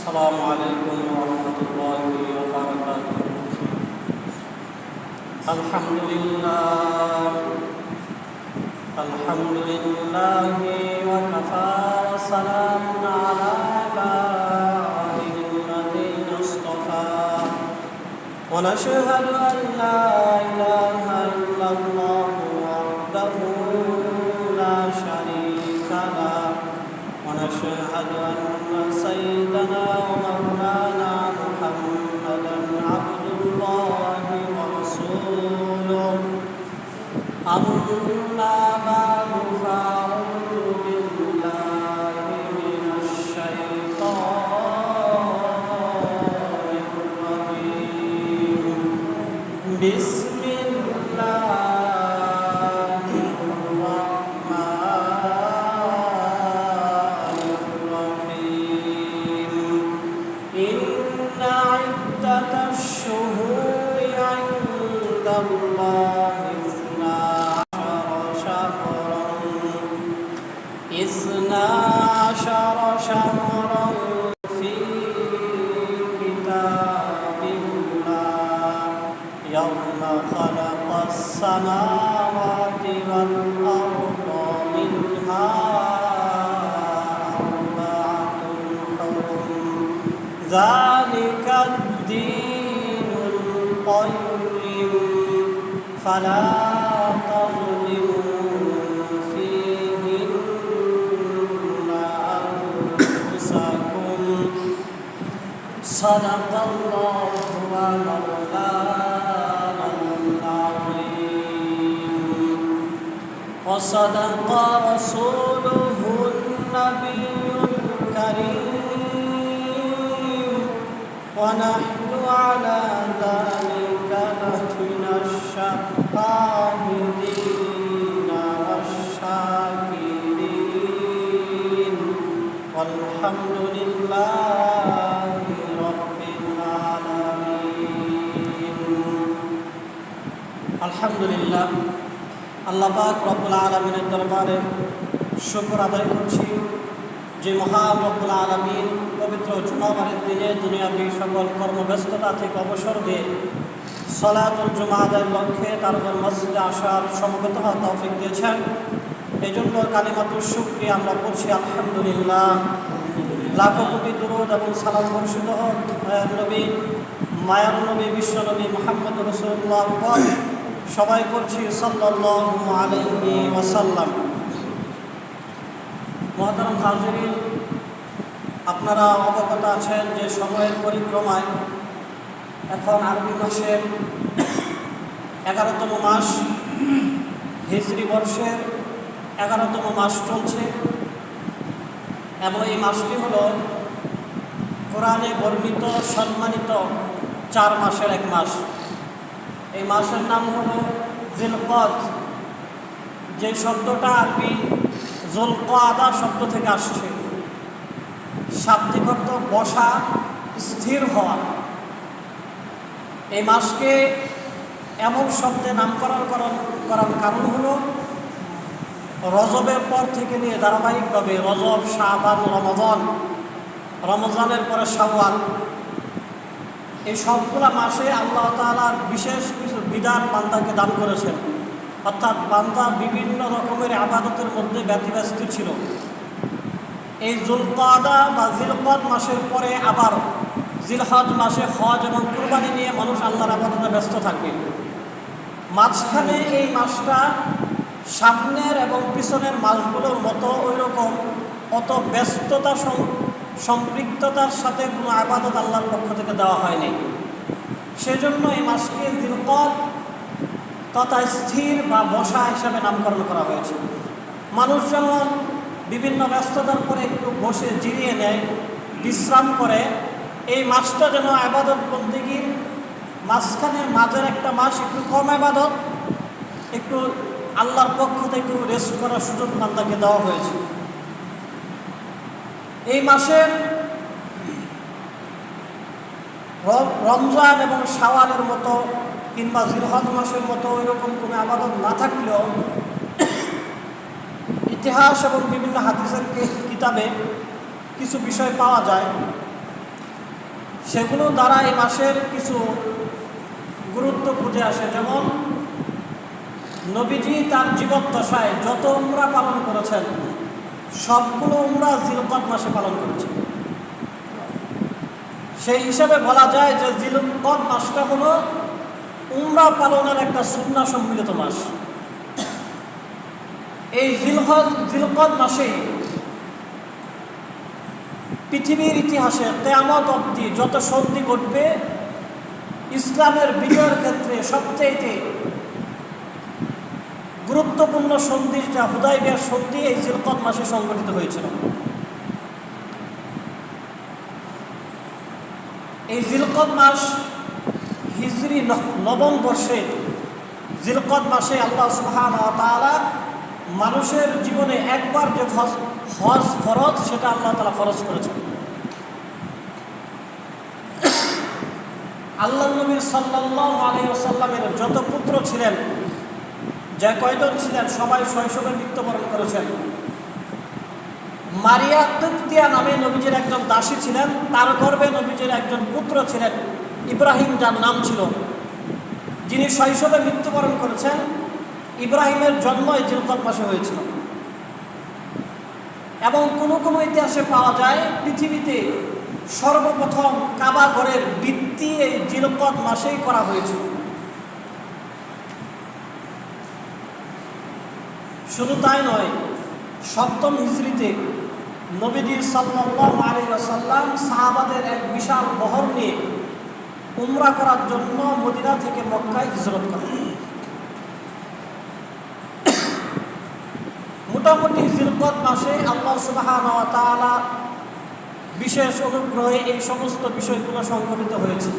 السلام عليكم ورحمة الله وبركاته. الحمد لله وكفى وسلام على عباده الذين اصطفى ونشهد أن لا إله إلا الله وحده لا شريك له ونشهد أن سيدنا ومولانا محمدا عبد الله ورسوله. أما بعد فأعوذ بالله من الشيطان الرجيم. بسم الله الرحمن الرحيم. إن عدة الشهور عند الله 12 شهرا في كتاب الله يوم خلق السماوات والأرض منها أربعة حرم ذلك الدين القيم فلا تظلموا صدق الله مولانا العظيم وصدق رسوله النبي الكريم ونحن على ذلك لمن الشاهدين والشاكرين والحمد لله আলহামদুলিল্লাহ। আল্লাহ পাক রব্বুল আলামিনের দরবারে শুকর আদায় করছি যে মহান রব্বুল আলামিন পবিত্র জুমাবারের দিনে দুনিয়াবী সকল কর্মব্যস্ততা থেকে অবসর দিয়ে সালাতুল জুমা আদায়ের লক্ষ্যে তারপর মসজিদে আসার সমবেত হওয়ার তৌফিক দিয়েছেন। এই জন্য কালিমাতুশ শুকরিয়া আমরা পড়ছি আলহামদুলিল্লাহ। লাখো কোটি দুরূদ এবং সালাম বর্ষিত হোক নবী মায়ার নবী বিশ্বনবী মুহাম্মদ রাসূলুল্লাহ সবাই করছি সাল্লাল্লাহু আলাইহি ওয়াসাল্লাম। মুহতারাম হাজিরিন, আপনারা অবগত আছেন যে সময়ের পরিক্রমায় এখন আরবি মাসের 11তম মাস, হিজরি বর্ষের 11তম মাস চলছে এবং এই মাসটি হল কোরআনে বর্ণিত সম্মানিত 4 মাসের এক মাস। এই মাসের নাম হলো জিলকদ, যে শব্দটা আরবি জুলকাদা শব্দ থেকে আসছে। শাব্দিক অর্থ বসা, স্থির হওয়া। এই মাসকে এমন শব্দে নামকরণ করার কারণ হলো রজবের পর থেকে নিয়ে ধারাবাহিকভাবে রজব, শাবান, রমজানের পরে শাওয়াল, এই সবগুলা মাসে আল্লাহ তাআলা বিশেষ কিছু বিধান বান্দাকে দান করেছেন। অর্থাৎ বান্দা বিভিন্ন রকমের ইবাদতের মধ্যে ব্যতিব্যস্ত ছিল। এই জুলকাদা বা জিলকদ মাসের পরে আবার জিলহজ মাসে হজ এবং কুরবানি নিয়ে মানুষ আল্লাহর ইবাদতে ব্যস্ত থাকবে। মাঝখানে এই মাসটা সামনের এবং পিছনের মাসগুলোর মতো ওই রকম অত ব্যস্ততা সম্পৃক্ততার সাথে কোনো ইবাদত আল্লাহর পক্ষ থেকে দেওয়া হয়নি। সেজন্য এই মাসকে জিলকদ তথা স্থির বা বসা হিসাবে নামকরণ করা হয়েছে। মানুষ যেমন বিভিন্ন ব্যস্ততার পরে একটু বসে জিরিয়ে নেয়, বিশ্রাম করে, এই মাসটা যেন ইবাদত বন্দেগীর মাঝখানে মাঝের একটা মাস একটু কম ইবাদত, একটু আল্লাহর পক্ষ থেকে রেস্ট করার সুযোগ বান্দাকে দেওয়া হয়েছে। এই মাসের রমজান এবং শাওয়ালের মতো কিংবা জিলহজ মাসের মতো এরকম কোনো ইবাদত না থাকলেও ইতিহাস এবং বিভিন্ন হাদিসের কিতাবে কিছু বিষয় পাওয়া যায় সেগুলো দ্বারা এই মাসের কিছু গুরুত্ব ফুটে আসে। যেমন নবীজি তার জীবদ্দশায় যত উমরা পালন করেছেন সবগুলো উমরা জিলকদ মাসে পালন করেছেন। সেই হিসাবে বলা যায় যে জিলকদ মাসটা হলো উমরা পালনের একটা সুন্নাহ সম্মিলিত মাস। এই জিলকদ মাসেই পৃথিবীর ইতিহাসে কিয়ামত অবধি যত সন্ধি ঘটবে, ইসলামের বিজয়ের ক্ষেত্রে সবচেয়ে গুরুত্বপূর্ণ সন্ধি যা হুদায়বিয়ার সন্ধি এই জিলকদ মাসে সংগঠিত হয়েছিল। এই জিলকদ মাস হিজরি নবম বর্ষে জিলকদ মাসে আল্লাহ সুবহানাহু ওয়া তাআলা মানুষের জীবনে একবার যে হজ ফরজ সেটা আল্লাহ তাআলা ফরজ করেছেন। আল্লাহ নবী সাল্লাল্লাহু আলাইহি ওয়াসাল্লামের যত পুত্র ছিলেন, যে কয়জন ছিলেন, সবাই শৈশবে মৃত্যুবরণ করেছেন। মারিয়া কিবতিয়া নামে নবীজির একজন দাসী ছিলেন, তার গর্ভে নবীজির একজন পুত্র ছিলেন ইব্রাহিম, যার নাম ছিল, যিনি শৈশবে মৃত্যুবরণ করেছেন। ইব্রাহিমের জন্ম এই জিলকদ মাসে হয়েছিল। এবং কোনো কোনো ইতিহাসে পাওয়া যায় পৃথিবীতে সর্বপ্রথম কাবা ঘরের ভিত্তি এই জিলকদ মাসেই করা হয়েছিল। শুধু তাই নয়, সপ্তম হিজরিতে নবীজি সাল্লাল্লাহু আলাইহি ওয়াসাল্লাম সাহাবাদের এক বিশাল বহর নিয়ে উমরা করার জন্য মদিনা থেকে মক্কায় হিজরত করেন। মোটামুটি জিলকদ মাসে আল্লাহ সুবহানাহু ওয়া তাআলা বিশেষ অনুগ্রহে এই সমস্ত বিষয়গুলো সংঘটিত হয়েছে।